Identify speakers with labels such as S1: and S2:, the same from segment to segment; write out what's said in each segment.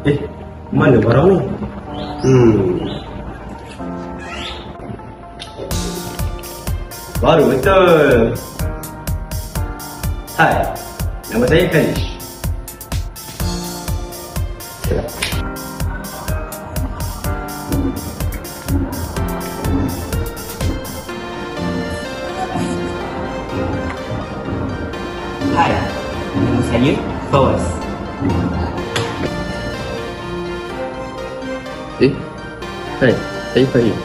S1: Mana barang ni? Baru betul. Hai, nama saya Kalish.
S2: Hai, nama saya Fawaz.
S3: Hai, saya Fahim.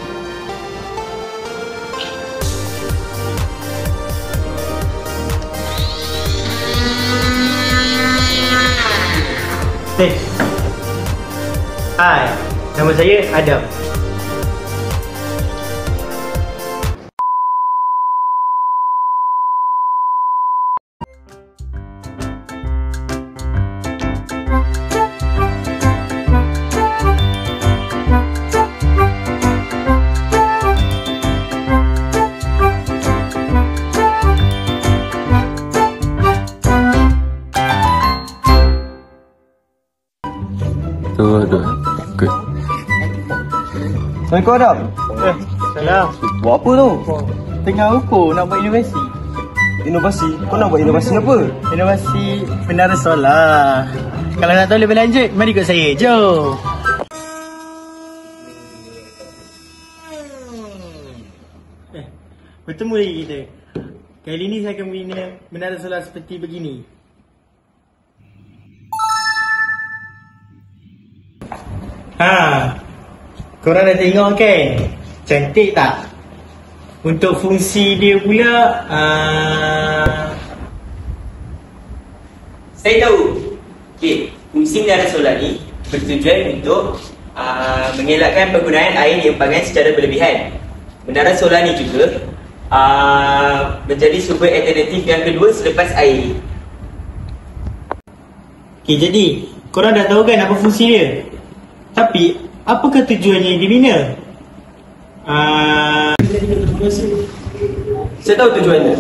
S2: Hai, nama saya Adam.
S3: Tuh, good.
S1: Assalamualaikum Adam.
S2: Salam.
S1: Buat apa tu?
S2: Tengah ukur nak buat inovasi.
S1: Inovasi? Kau nak buat inovasi apa?
S2: Inovasi menara solar. Kalau nak tahu lebih lanjut, mari ikut saya. Jom. Bertemu lagi kita. Kali ini saya akan bina menara solar seperti begini. Korang dah tengok kan? Cantik tak? Untuk fungsi dia pula,
S4: saya tahu. Okey, fungsi menara solar ni bertujuan untuk mengelakkan penggunaan air di empangan secara berlebihan. Menara solar ni juga menjadi sumber alternatif yang kedua selepas air.
S2: okey, jadi korang dah tahu kan apa fungsi dia? Tapi apakah tujuannya dibina?
S1: Saya tahu tujuannya.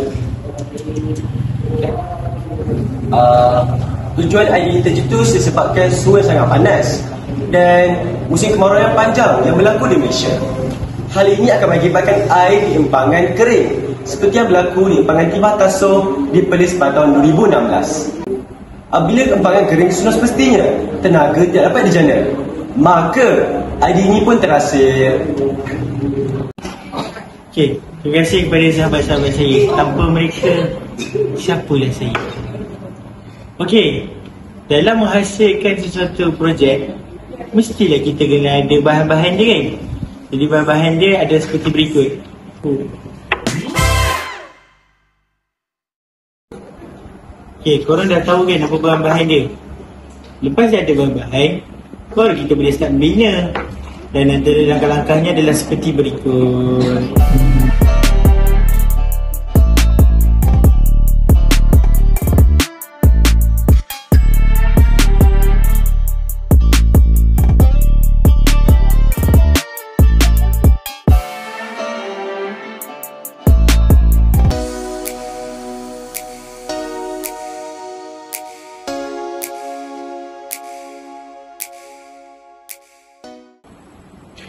S1: Tujuan air tercetus disebabkan sungai sangat panas dan musim kemarau yang panjang yang berlaku di Malaysia. Hal ini akan mengakibatkan air di empangan kering seperti yang berlaku di empangan Tibah Tasoh di Perlis pada tahun 2016. Apabila empangan kering sudah semestinya tenaga tidak dapat dijana, maka air ini pun terhasil.
S2: Okey, terima kasih kepada sahabat-sahabat saya. Tanpa mereka, siapalah saya? Okey, dalam menghasilkan sesuatu projek, mestilah kita kena ada bahan-bahan dia kan? Jadi bahan-bahan dia ada seperti berikut. Okey, korang dah tahu kan apa bahan-bahan dia? Lepas dah ada bahan-bahan, baru kita boleh start membina. Dan antara langkah-langkahnya adalah seperti berikut.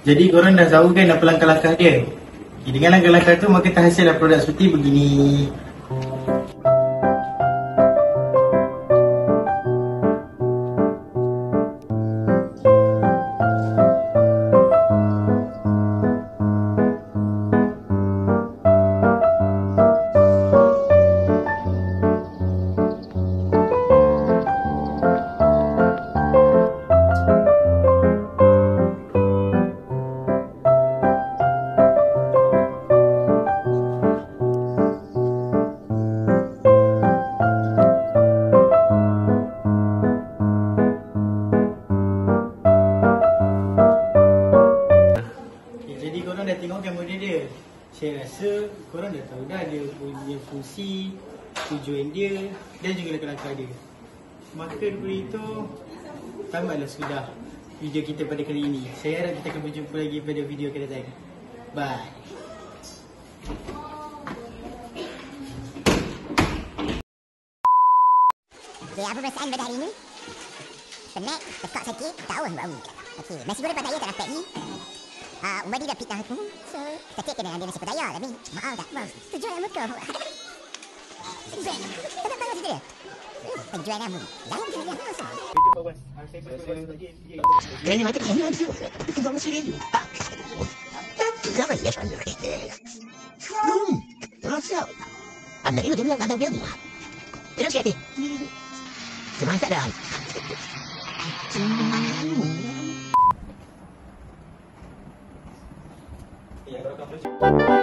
S2: Jadi korang dah tahu kan apa langkah-langkah dia? Okay, dengan langkah-langkah tu maka terhasillah produk seperti begini. Saya rasa korang dah tahu dah dia punya fungsi, tujuan dia dan juga langkah-langkah dia. Maka daripada itu, tamatlah sudah video kita pada kali ini. Saya harap kita akan berjumpa lagi pada video akan datang. Bye.
S5: Okay, apa perasaan pada hari ini? Penat, tekak sakit, tahu bau. Okey, nasi goreng Pattaya tak dapat ni. Umar dah pitah aku. So, kita kena ada nasi Pattaya tapi maaf tak bang. Tujuan yang muka. Tujuan. Tak tahu cerita dia. Tujuan kamu. Lain dia yang masuk.
S2: Itu Pak Wan. Saya betul dia.
S6: Kayaknya mati kayaknya ada. Itu bangun sini. Jangan ya sana. Rasa. Anda itu dia ada dia. Terus kata. Semangat dah.
S1: Yang kau akan